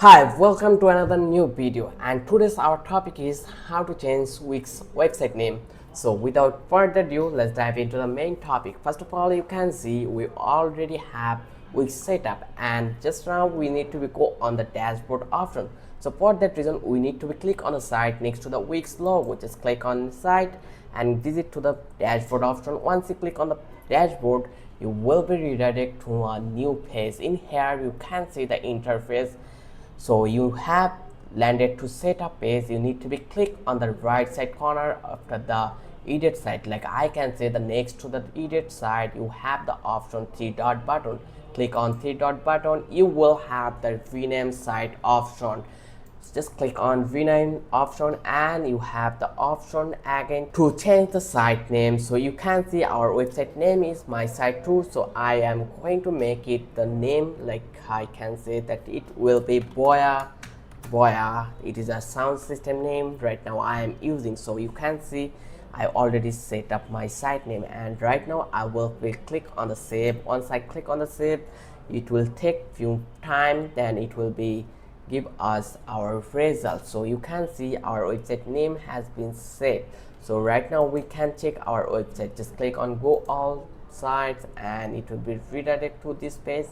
Hi, welcome to another new video, and today's our topic is how to change Wix website name. So without further ado, let's dive into the main topic. First of all, you can see we already have Wix setup, and just now we need to go on the dashboard option. So for that reason, we need to click on the site next to the Wix logo. Just click on the site and visit to the dashboard option. Once you click on the dashboard, you will be redirected to a new page. In here, you can see the interface. So you have landed to setup page. You need to be click on the right side corner after the edit site. Like I can say the next to the edit side, you have the option three dot button. Click on three dot button. You will have the rename site option. Just click on rename option and you have the option again to change the site name. So you can see our website name is my site too. So I am going to make it the name, like I can say that it will be Boya. It is a sound system name right now I am using. So you can see I already set up my site name, and right now I will click on the save. Once I click on the save, it will take few time, then it will be give us our results. So you can see our website name has been saved. So right now we can check our website. Just click on go all sites and it will be redirected to this page,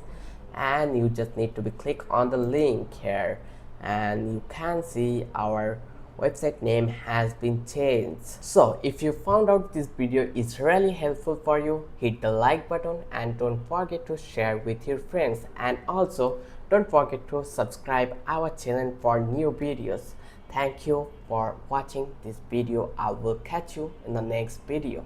and you just need to be click on the link here, and you can see our website name has been changed. So if you found out this video is really helpful for you, hit the like button and don't forget to share with your friends, and also don't forget to subscribe our channel for new videos. Thank you for watching this video. I will catch you in the next video.